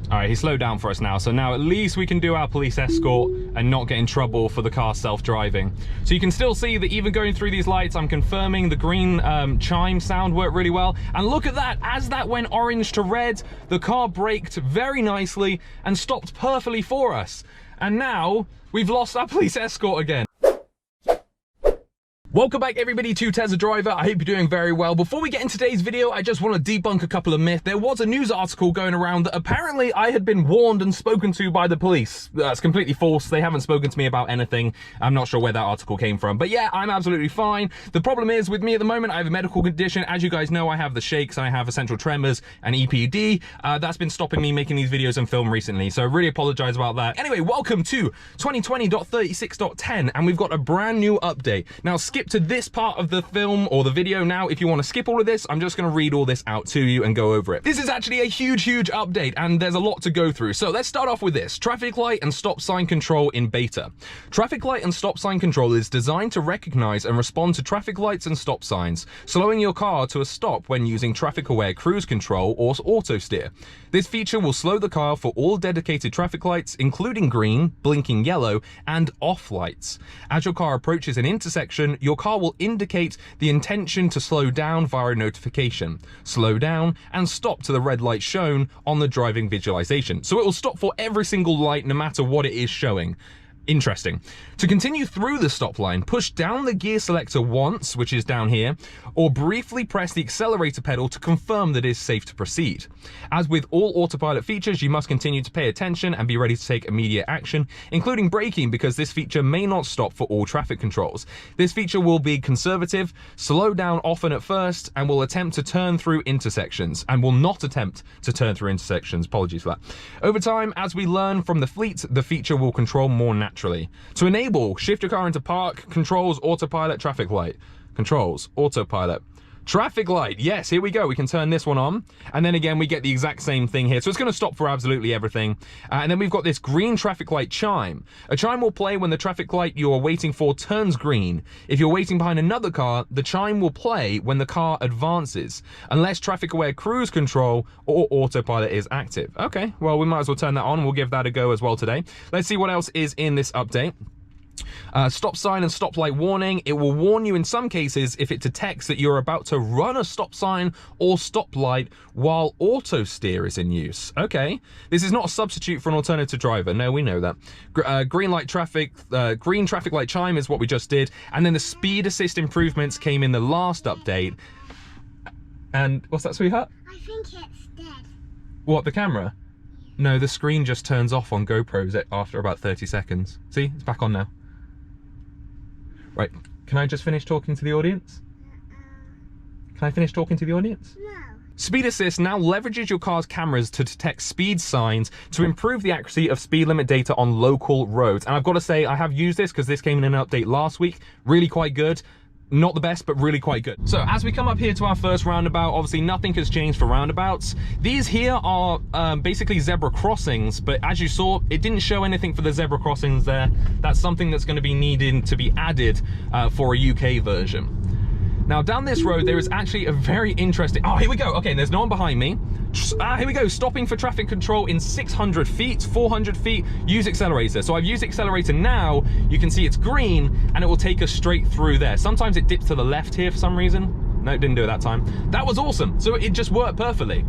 All right, he slowed down for us now. So now at least we can do our police escort and not get in trouble for the car self-driving. So you can still see that even going through these lights, I'm confirming the green chime sound worked really well. And look at that, as that went orange to red, the car braked very nicely and stopped perfectly for us. And now we've lost our police escort again. Welcome back everybody to Tesla Driver. I hope you're doing very well. Before we get into today's video, I just want to debunk a couple of myths. There was a news article going around that apparently I had been warned and spoken to by the police. That's completely false. They haven't spoken to me about anything. I'm not sure where that article came from. But yeah, I'm absolutely fine. The problem is with me at the moment, I have a medical condition. As you guys know, I have the shakes, I have essential tremors and EPD. That's been stopping me making these videos and film recently. So I really apologize about that. Anyway, welcome to 2020.36.10 and we've got a brand new update. Now skip to this part of the film or the video now. If you want to skip all of this, I'm just going to read all this out to you and go over it. This is actually a huge update and there's a lot to go through. So let's start off with this. Traffic light and stop sign control in beta. Traffic light and stop sign control is designed to recognize and respond to traffic lights and stop signs, slowing your car to a stop when using traffic aware cruise control or auto steer. This feature will slow the car for all dedicated traffic lights, including green, blinking yellow, and off lights. As your car approaches an intersection, your car will indicate the intention to slow down via a notification, slow down, and stop to the red light shown on the driving visualization. So it will stop for every single light no matter what it is showing. Interesting. To continue through the stop line, push down the gear selector once, which is down here, or briefly press the accelerator pedal to confirm that it is safe to proceed. As with all autopilot features, you must continue to pay attention and be ready to take immediate action, including braking, because this feature may not stop for all traffic controls. This feature will be conservative, slow down often at first, and will attempt to turn through intersections, and will not attempt to turn through intersections. Apologies for that. Over time, as we learn from the fleet, the feature will control more naturally. To enable, shift your car into park, controls, autopilot, traffic light. Controls, autopilot. Traffic light, yes, here we go. We can turn this one on. And then again, we get the exact same thing here. So it's gonna stop for absolutely everything. And then we've got this green traffic light chime. A chime will play when the traffic light you are waiting for turns green. If you're waiting behind another car, the chime will play when the car advances, unless traffic aware cruise control or autopilot is active. Okay, well, we might as well turn that on. We'll give that a go as well today. Let's see what else is in this update. Stop sign and stop light warning. It will warn you in some cases if it detects that you're about to run a stop sign or stop light while auto steer is in use. Okay, this is not a substitute for an alternative driver. No, we know that. Green traffic light chime is what we just did. And then the speed assist improvements came in the last update. And what's that, sweetheart? I think it's dead. What, the camera? No, the screen just turns off on GoPros after about 30 seconds. See, it's back on now. Right, can I just finish talking to the audience? Can I finish talking to the audience? No. Speed Assist now leverages your car's cameras to detect speed signs to improve the accuracy of speed limit data on local roads. And I've got to say, I have used this because this came in an update last week. Really quite good. Not the best, but really quite good. So as we come up here to our first roundabout, obviously nothing has changed for roundabouts. These here are basically zebra crossings, but as you saw, it didn't show anything for the zebra crossings there. That's something that's going to be needed to be added for a UK version. Now down this road, there is actually a very interesting, oh, here we go. Okay, there's no one behind me. Here we go, stopping for traffic control in 600 feet, 400 feet, use accelerator. So I've used accelerator now, you can see it's green and it will take us straight through there. Sometimes it dips to the left here for some reason. No, it didn't do it that time. That was awesome. So it just worked perfectly.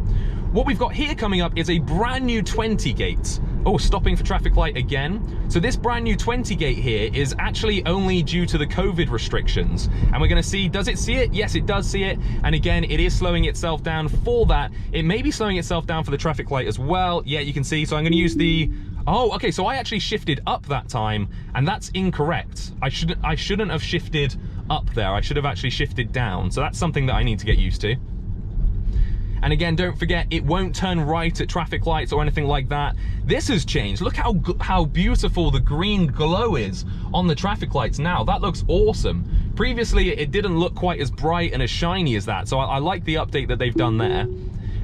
What we've got here coming up is a brand new 20 gate. Oh, stopping for traffic light again. So this brand new 20 gate here is actually only due to the COVID restrictions. And we're gonna see, does it see it? Yes, it does see it. And again, it is slowing itself down for that. It may be slowing itself down for the traffic light as well. Yeah, you can see. So I'm gonna use the, oh, okay, so I actually shifted up that time and that's incorrect. I shouldn't have shifted up there. I should have actually shifted down. So that's something that I need to get used to. And again, don't forget, it won't turn right at traffic lights or anything like that. This has changed. Look how beautiful the green glow is on the traffic lights now. That looks awesome. Previously, it didn't look quite as bright and as shiny as that. So I like the update that they've done there.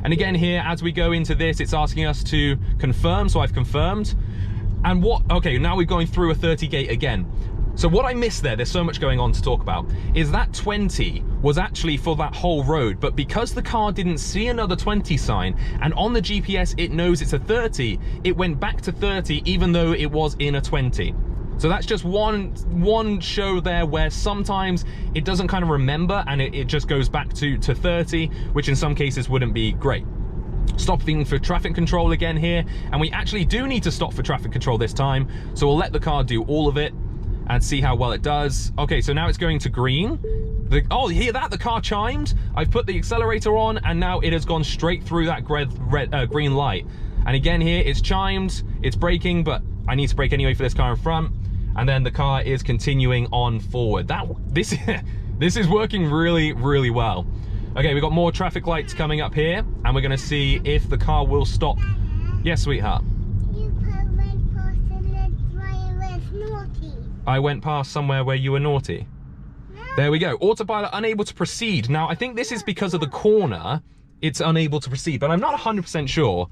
And again, here, as we go into this, it's asking us to confirm. So I've confirmed. And what, okay, now we're going through a 30 gate again. So what I missed there's so much going on to talk about, is that 20 was actually for that whole road, but because the car didn't see another 20 sign, and on the GPS it knows it's a 30, it went back to 30 even though it was in a 20. So that's just one show there where sometimes it doesn't kind of remember and it just goes back to 30, which in some cases wouldn't be great. Stopping for traffic control again here, and we actually do need to stop for traffic control this time, so we'll let the car do all of it and see how well it does. Okay, so now it's going to green. Oh, hear that? The car chimed. I've put the accelerator on and now it has gone straight through that green light. And again here, it's chimed, it's braking, but I need to brake anyway for this car in front. And then the car is continuing on forward. This is working really, really well. Okay, we've got more traffic lights coming up here, and we're gonna see if the car will stop. Yes, sweetheart. I went past somewhere where you were naughty. There we go. Autopilot unable to proceed. Now, I think this is because of the corner. It's unable to proceed, but I'm not 100% sure.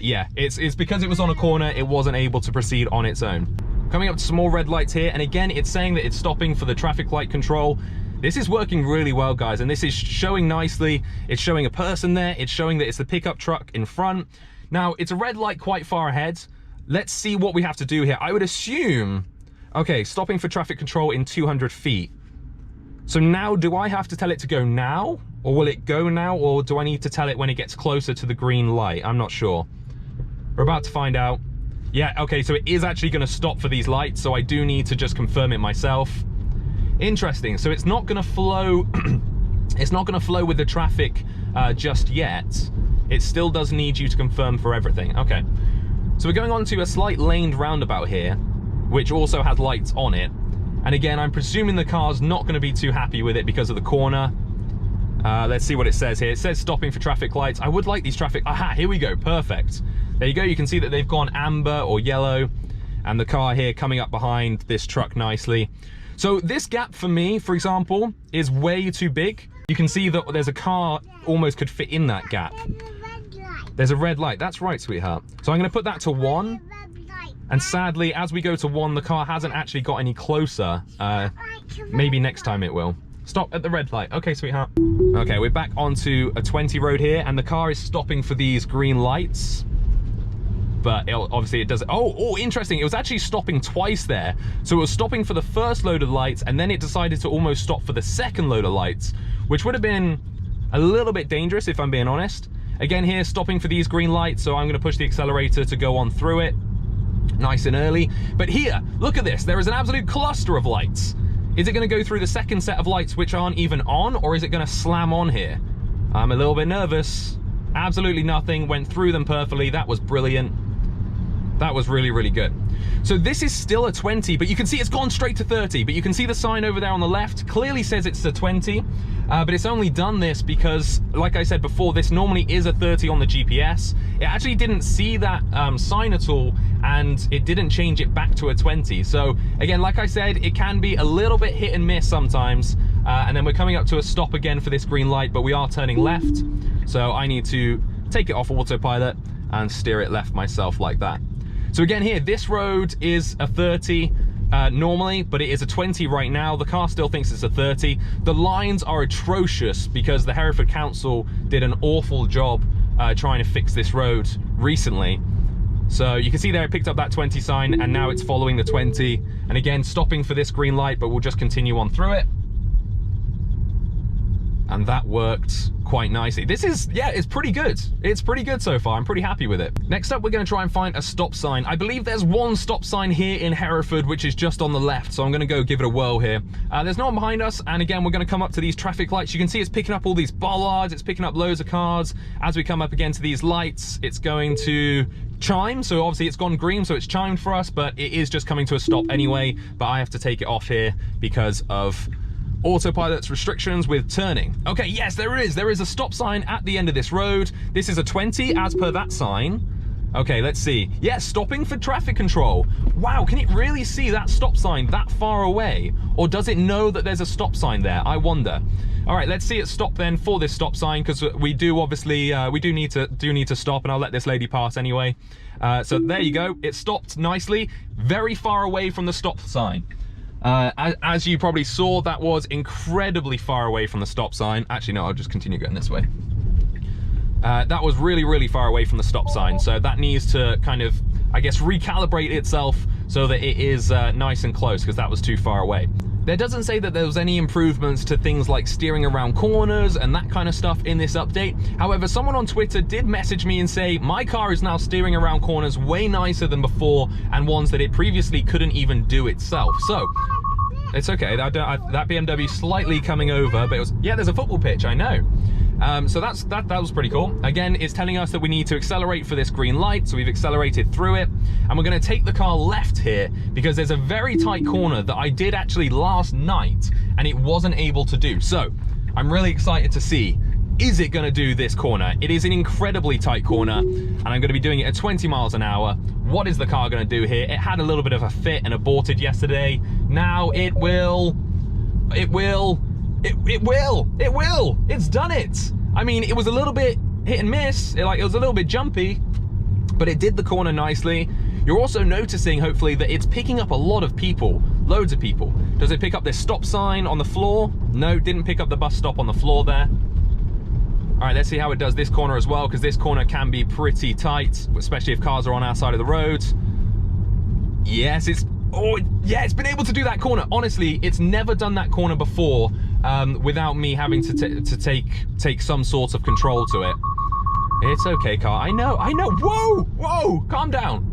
Yeah, it's because it was on a corner, it wasn't able to proceed on its own. Coming up to some more red lights here, and again, it's saying that it's stopping for the traffic light control. This is working really well, guys, and this is showing nicely. It's showing a person there. It's showing that it's the pickup truck in front. Now, it's a red light quite far ahead. Let's see what we have to do here. I would assume... Okay, stopping for traffic control in 200 feet. So now, do I have to tell it to go now? Or will it go now? Or do I need to tell it when it gets closer to the green light? I'm not sure. We're about to find out. Yeah, okay, so it is actually going to stop for these lights, so I do need to just confirm it myself. Interesting. So it's not going to flow... it's not going to flow with the traffic just yet. It still does need you to confirm for everything. Okay. So we're going on to a slight laned roundabout here, which also has lights on it. And again, I'm presuming the car's not going to be too happy with it because of the corner. Let's see what it says here. It says stopping for traffic lights. I would like these traffic... Aha, here we go. Perfect. There you go. You can see that they've gone amber or yellow, and the car here coming up behind this truck nicely. So this gap for me, for example, is way too big. You can see that there's a car almost could fit in that gap. There's a red light. That's right, sweetheart. So I'm going to put that to 1. And sadly, as we go to 1, the car hasn't actually got any closer. Maybe next time it will. Stop at the red light. Okay, sweetheart. Okay, we're back onto a 20 road here, and the car is stopping for these green lights. But obviously it does... Oh, interesting. It was actually stopping twice there. So it was stopping for the first load of lights, and then it decided to almost stop for the second load of lights, which would have been a little bit dangerous if I'm being honest. Again here, stopping for these green lights, so I'm going to push the accelerator to go on through it. Nice and early. But here, look at this. There is an absolute cluster of lights. Is it going to go through the second set of lights which aren't even on, or is it going to slam on here? I'm a little bit nervous. Absolutely nothing. Went through them perfectly. That was brilliant. That was really, really good. So this is still a 20, but you can see it's gone straight to 30. But you can see the sign over there on the left clearly says it's a 20. But it's only done this because, like I said before, this normally is a 30 on the GPS. It actually didn't see that sign at all, and it didn't change it back to a 20. So again, like I said, it can be a little bit hit and miss sometimes. And then we're coming up to a stop again for this green light, but we are turning left. So I need to take it off autopilot and steer it left myself like that. So again here, this road is a 30 normally, but it is a 20 right now. The car still thinks it's a 30. The lines are atrocious because the Hereford Council did an awful job trying to fix this road recently. So you can see there it picked up that 20 sign, and now it's following the 20. And again, stopping for this green light, but we'll just continue on through it. And that worked quite nicely. This is, yeah, it's pretty good. It's pretty good so far. I'm pretty happy with it. Next up, we're going to try and find a stop sign. I believe there's one stop sign here in Hereford, which is just on the left. So I'm going to go give it a whirl here. There's no one behind us. And again, we're going to come up to these traffic lights. You can see it's picking up all these bollards. It's picking up loads of cars. As we come up again to these lights, it's going to chime. So obviously it's gone green, so it's chimed for us, but it is just coming to a stop anyway. But I have to take it off here because of Autopilot's restrictions with turning. Okay, yes, there is a stop sign at the end of this road. This is a 20 as per that sign. Okay, let's see. Yes, stopping for traffic control. Wow, can it really see that stop sign that far away? Or does it know that there's a stop sign there? I wonder. All right, let's see it stop then for this stop sign, because we do obviously, we do need to stop, and I'll let this lady pass anyway. So there you go. It stopped nicely, very far away from the stop sign. As you probably saw, that was incredibly far away from the stop sign. Actually, no, I'll just continue going this way. That was really, really far away from the stop sign. So that needs to kind of, I guess, recalibrate itself so that it is nice and close, because that was too far away. There doesn't say that there was any improvements to things like steering around corners and that kind of stuff in this update. However, someone on Twitter did message me and say, my car is now steering around corners way nicer than before, and ones that it previously couldn't even do itself. So, it's okay, that BMW slightly coming over, but it was, yeah, there's a football pitch, I know. So that was pretty cool. Again, it's telling us that we need to accelerate for this green light, so we've accelerated through it. And we're gonna take the car left here, because there's a very tight corner that I did actually last night, and it wasn't able to do. So, I'm really excited to see, is it gonna do this corner? It is an incredibly tight corner, and I'm gonna be doing it at 20 miles an hour. What is the car gonna do here? It had a little bit of a fit and aborted yesterday. Now it will. It's done it. I mean, it was a little bit hit and miss. It was a little bit jumpy, but it did the corner nicely. You're also noticing, hopefully, that it's picking up a lot of people, loads of people. Does it pick up this stop sign on the floor? No, didn't pick up the bus stop on the floor there. All right, let's see how it does this corner as well, because this corner can be pretty tight, especially if cars are on our side of the road. Yes, it's been able to do that corner. Honestly, it's never done that corner before without me having to take some sort of control to it. It's okay, car. I know. Whoa, calm down.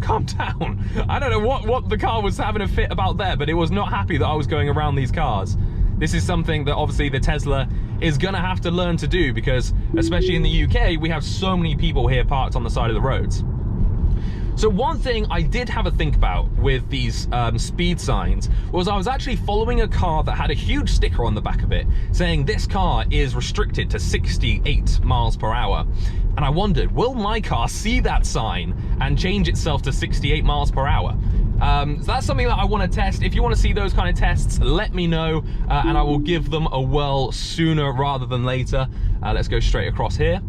I don't know what the car was having a fit about there, but it was not happy that I was going around these cars. This is something that obviously the Tesla is gonna have to learn to do, because especially in the UK, we have so many people here parked on the side of the roads. So one thing I did have a think about with these speed signs was I was actually following a car that had a huge sticker on the back of it saying this car is restricted to 68 miles per hour. And I wondered, will my car see that sign and change itself to 68 miles per hour? So that's something that I want to test. If you want to see those kind of tests, let me know, and I will give them a whirl sooner rather than later. Let's go straight across here,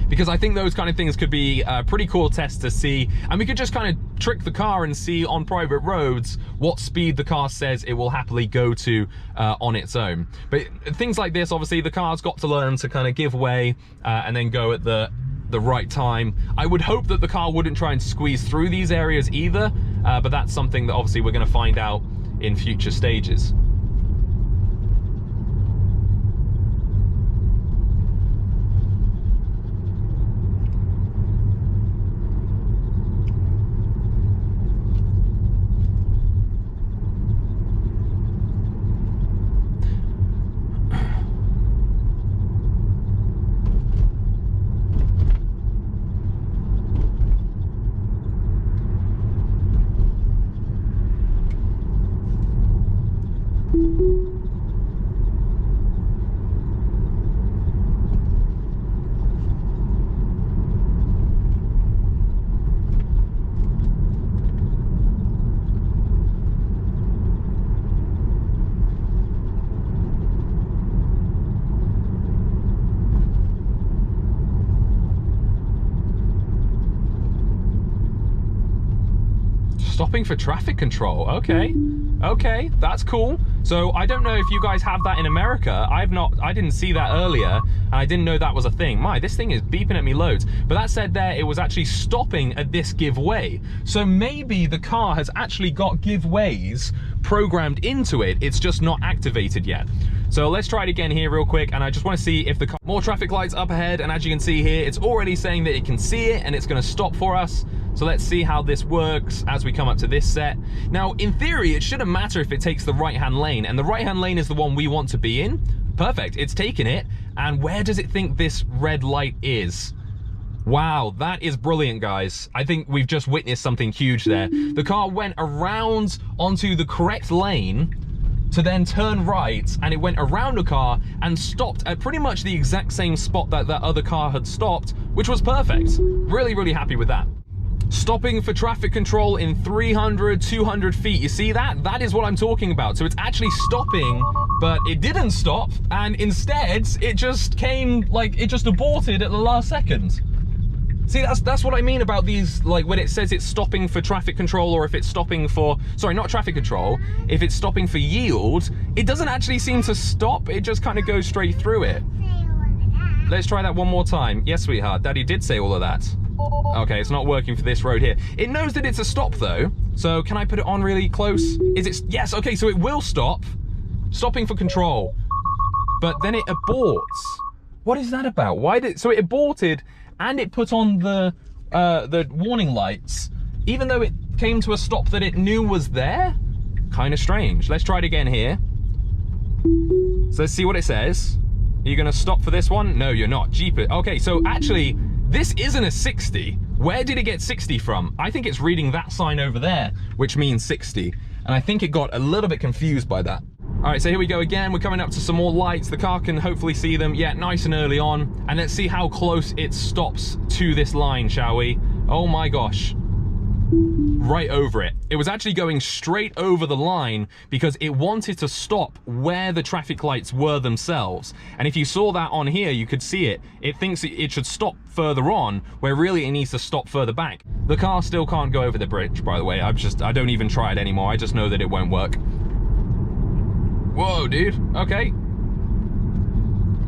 because I think those kind of things could be pretty cool tests to see, and we could just kind of trick the car and see on private roads what speed the car says it will happily go to on its own. But things like this, obviously the car's got to learn to kind of give way and then go at the right time. I would hope that the car wouldn't try and squeeze through these areas either, but that's something that obviously we're going to find out in future stages. Stopping for traffic control. Okay, that's cool. So I don't know if you guys have that in America. I didn't see that earlier, and I didn't know that was a thing. This thing is beeping at me loads. But that said there, it was actually stopping at this give way. So maybe the car has actually got give ways programmed into it. It's just not activated yet. So let's try it again here real quick, and I just want to see if the car... More traffic lights up ahead, and as you can see here, it's already saying that it can see it and it's going to stop for us. So let's see how this works as we come up to this set. Now, in theory, it shouldn't matter if it takes the right-hand lane, and the right-hand lane is the one we want to be in. Perfect, it's taken it. And where does it think this red light is? Wow, that is brilliant, guys. I think we've just witnessed something huge there. The car went around onto the correct lane to then turn right, and it went around a car and stopped at pretty much the exact same spot that that other car had stopped, which was perfect. Really, really happy with that. Stopping for traffic control in 300, 200 feet. You see that? That is what I'm talking about. So it's actually stopping, but it didn't stop, and instead it just came, like, it just aborted at the last second. See, that's what I mean about these, like when it says it's stopping for traffic control, or if it's stopping for, sorry, not traffic control, if it's stopping for yield, it doesn't actually seem to stop, it just kind of goes straight through it. Let's try that one more time. Yes, sweetheart, Daddy did say all of that. Okay, it's not working for this road here. It knows that it's a stop though, so can I put it on really close? Is it, yes, okay, so it will stop. Stopping for control. But then it aborts. What is that about? Why did, so it aborted and it put on the warning lights, even though it came to a stop that it knew was there? Kind of strange. Let's try it again here. So let's see what it says. Are you gonna stop for this one? No, you're not. Jeepers. Okay, so actually, this isn't a 60. Where did it get 60 from? I think it's reading that sign over there, which means 60. And I think it got a little bit confused by that. All right, so here we go again. We're coming up to some more lights. The car can hopefully see them. Yeah, nice and early on. And let's see how close it stops to this line, shall we? Oh my gosh. Right over it. It was actually going straight over the line because it wanted to stop where the traffic lights were themselves. And if you saw that on here, you could see it. It thinks it should stop further on, where really it needs to stop further back. The car still can't go over the bridge, by the way. I don't even try it anymore. I just know that it won't work. Whoa, dude. Okay.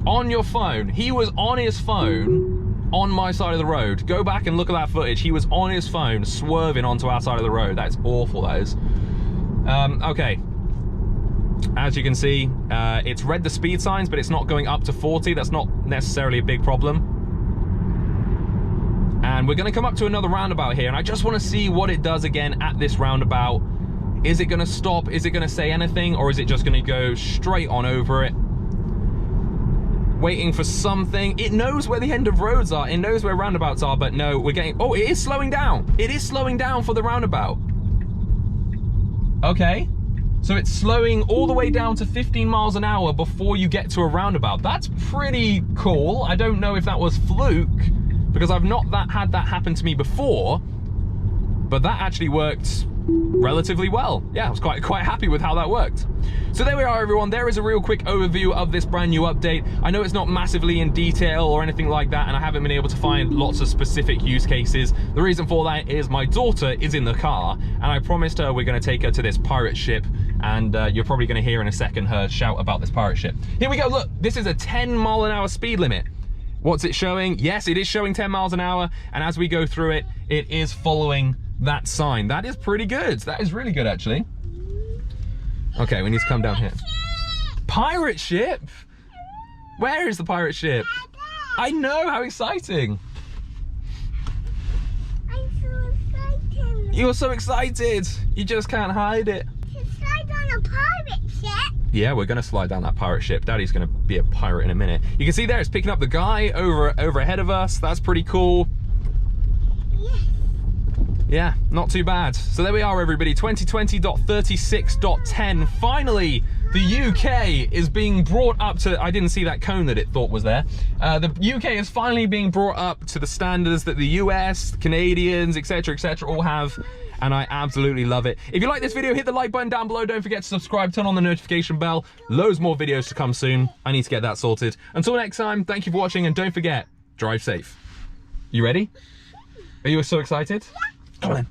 On your phone. He was on his phone on my side of the road. Go back and look at that footage. He was on his phone swerving onto our side of the road. That's awful, that is. Okay. As you can see, it's read the speed signs, but it's not going up to 40. That's not necessarily a big problem. And we're going to come up to another roundabout here, and I just want to see what it does again at this roundabout. Is it going to stop? Is it going to say anything? Or is it just going to go straight on over it? Waiting for something. It knows where the end of roads are. It knows where roundabouts are, but no, we're getting... Oh, it is slowing down. It is slowing down for the roundabout. Okay. So it's slowing all the way down to 15 miles an hour before you get to a roundabout. That's pretty cool. I don't know if that was fluke, because I've not had that happen to me before, but that actually worked relatively well. Yeah, I was quite happy with how that worked. So there we are, everyone. There is a real quick overview of this brand new update. I know it's not massively in detail or anything like that, and I haven't been able to find lots of specific use cases. The reason for that is my daughter is in the car, and I promised her we're going to take her to this pirate ship, and you're probably going to hear in a second her shout about this pirate ship. Here we go. Look, this is a 10-mile-an-hour speed limit. What's it showing? Yes, it is showing 10 miles an hour, and as we go through it, it is following that sign. That is pretty good. That is really good, actually. Okay, we need to come down here. Pirate ship? Where is the pirate ship? I know, how exciting. I'm so excited. You're so excited. You just can't hide it. To slide on a pirate ship. Yeah, we're gonna slide down that pirate ship. Daddy's gonna be a pirate in a minute. You can see there, it's picking up the guy over ahead of us. That's pretty cool. Yes. Yeah, not too bad. So there we are, everybody. 2020.36.10. Finally, the UK is being brought up to... I didn't see that cone that it thought was there. The UK is finally being brought up to the standards that the US, Canadians, etc., all have. And I absolutely love it. If you like this video, hit the like button down below. Don't forget to subscribe, turn on the notification bell. Loads more videos to come soon. I need to get that sorted. Until next time, thank you for watching, and don't forget, drive safe. You ready? Are you so excited? Come on then.